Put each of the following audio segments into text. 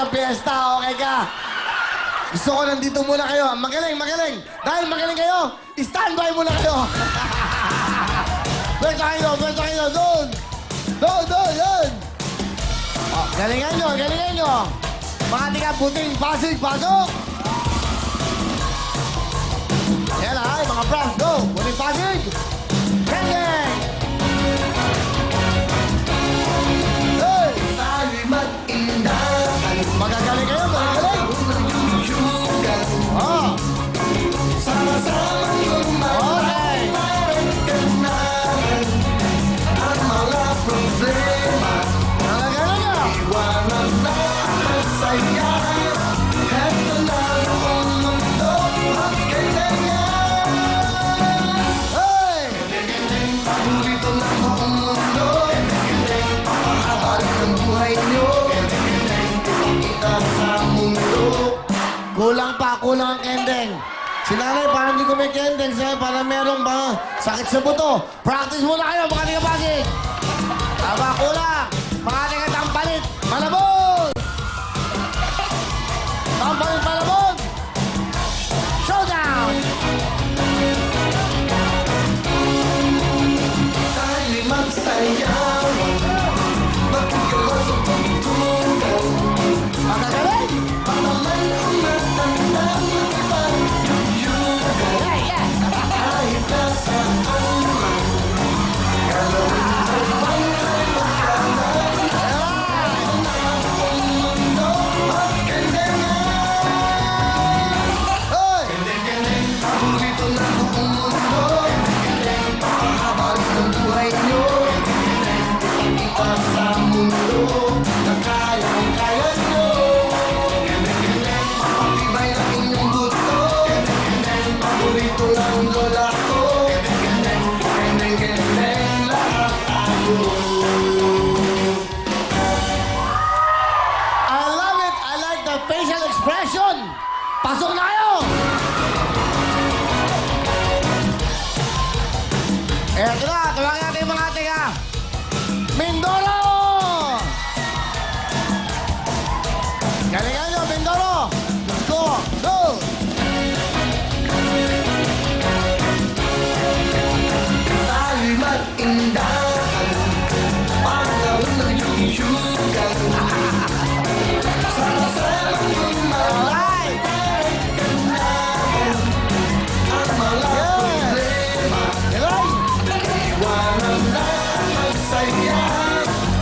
ng piyesta, okay ka? Gusto ko nandito muna kayo. Magaling, magaling. Dahil magaling kayo, standby muna kayo. Pwede kayo, doon. Doon. Oh, galingan nyo. Mga tika, puting, pasig, pasok. Yan ay, mga prank, go. Puting, pasig. Kendeng. Hey! Tayo'y mag-indahan. Magagaling kayo, magagaling. Oh. Sama-samang lumaban. Maraganahan ang mga problema. Magagaling ka. Iwanan na masaya. Heto na ang mundo at kailangan. Hey! Paborito na ang mundo. Pahabal ng buhay nyo. Ipakita sa mundo. Kulang ang kendeng. Si nanay, parang hindi ko may kendeng. Siya, parang merong mga sakit sa buto. Practice muna kayo, mga tingapasig. Tama, kulang. Mga tingatampalit. Malabog! Tampalit, malabog! Showdown! Tayo'y magsayawan. Magkikalaw sa pagtugan. Magagaling! Panaman ang matandang ipagyugan. Yeah. Kahit nasaan man. Galawin mo bang ay magkanan. Ang mundo at kailangan. Hey! Kendeng, paborito na ang mundo. Pahabal ng buhay nyo. Ipakita sa mundo na kayang-kaya nyo. Mapatibay ang inyong buto. Paborito ng lola ko. Kendeng, lahat tayo. I love it! I like the facial expression! Pasok na kayo! Eto na, tawagin natin yung mga tika. Mindoro! Galingan nyo, Mindoro! Let's go! Go! Tayo'y mag-indahan. Panahon ng yugyugan. Sama-samang lumaban. Alright! Ang mga problema. Alright! Iwanan na magsaya.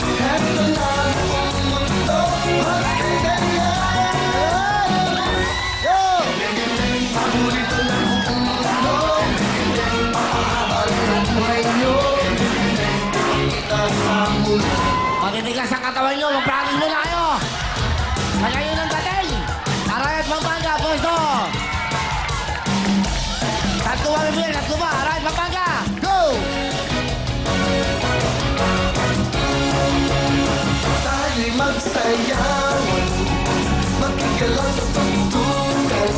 Heto na ang mundo at kailangan. Go! Paborito na ang mundo. Pahabal ng buhay nyo. Ipakita sa mundo. Matitigas ang katawan nyo, mag-practice muna kayo! Kaya ng dating! Arayat Pampanga, pwesto! Tatlo ba, Bibir? Tatlo ba? Arayat Pampanga! Go! Tayo'y magsayawan. Magkikalaw sa pagtugan.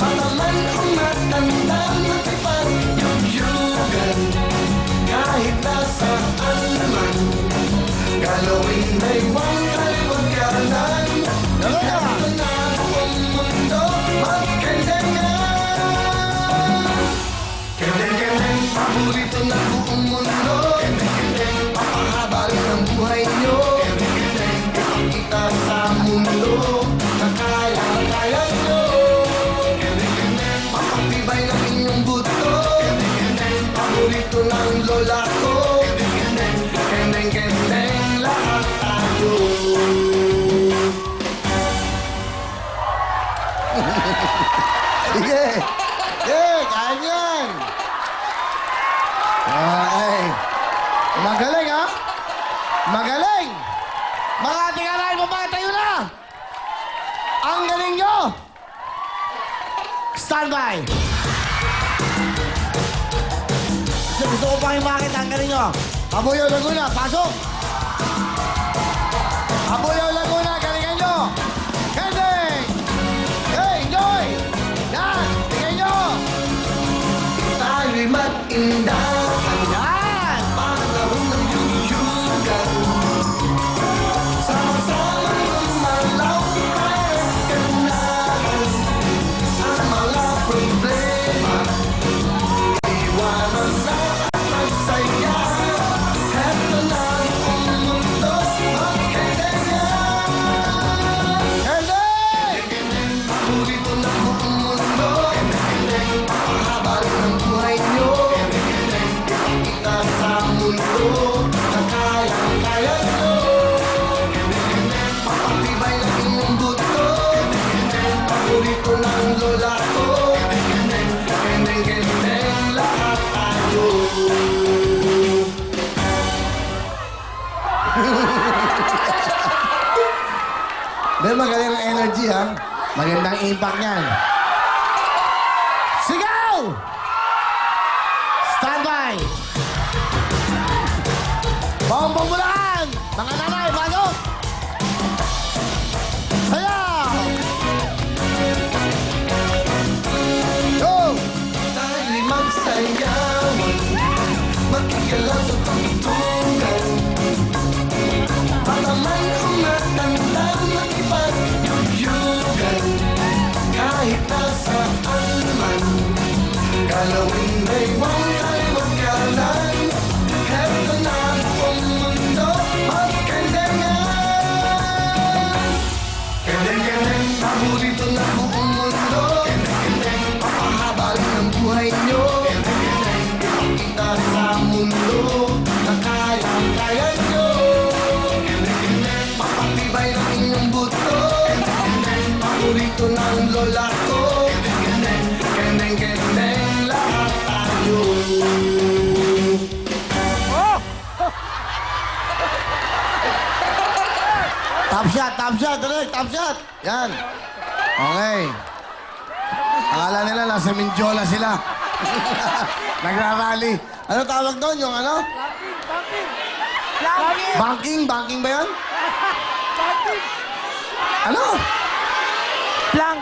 Panaman ang matandang nakipagyugyugan. Kahit nasaan naman. Galawin ay huwag kaliwaganan. Heto na ang mundo at kailangan. Kendeng, paborito na ang mundo. Papahabal ng buhay nyo. Ipakita sa mundo na kaya-kaya nyo. Mapatibay ng inyong buto. Paborito ng lola ko. Kendeng, lahat tayo. Sige! Sige! Kaya yan! Okay. Magaling, ha? Magaling! Mga tingalain mo ba? Tayo na! Ang galing nyo! Standby! Gusto ko pang imakit ang galing nyo. Abuyo Laguna, pasok! Abuyo Laguna, galingan nyo! Kendeng! Hey, enjoy! Yan! Tingnan nyo! Tayo'y mag-indahan. Yan! Panahon ng yugyugan. Sama-samang paborito ng buong mundo. Mahaba ng buhay nyo. Kita sa mundo na kayang-kaya nyo. Papatibay ng inyong buto. Paborito ng lola ko. Kendeng-kendeng lahat tayo. Dahil magaling ang energy, ha? Magandang impact niyan. Sigaw! Stand by! Bongbong Bulacan! Mga nanay, pasok! Sayaw! Go! Tayo'y magsayawan, makikilala sa pagtungan. Baka man umatanda, makipagyuyugan. Kahit nasaan man, galawin may wangay magkalan. Heto na buong mundo, magkandangan. Kendeng-kendeng, paborito na buong mundo. Kendeng-kendeng, papahaba ng buhay nyo. Kendeng-kendeng, kita sa mundo na kayang-kaya nyo. Kendeng-kendeng, papatibay ng inyong buto. Kendeng-kendeng, paborito ng lola ko. Kendeng-kendeng, kendeng-kendeng, lahat tayo. Top shot, direct, top shot. Yan. Okay. Akala nila nasa Mindiola sila. Nagra-rally. Ano tawag doon? Yung ano? Banking? Banking ba yan? Ano? Plank.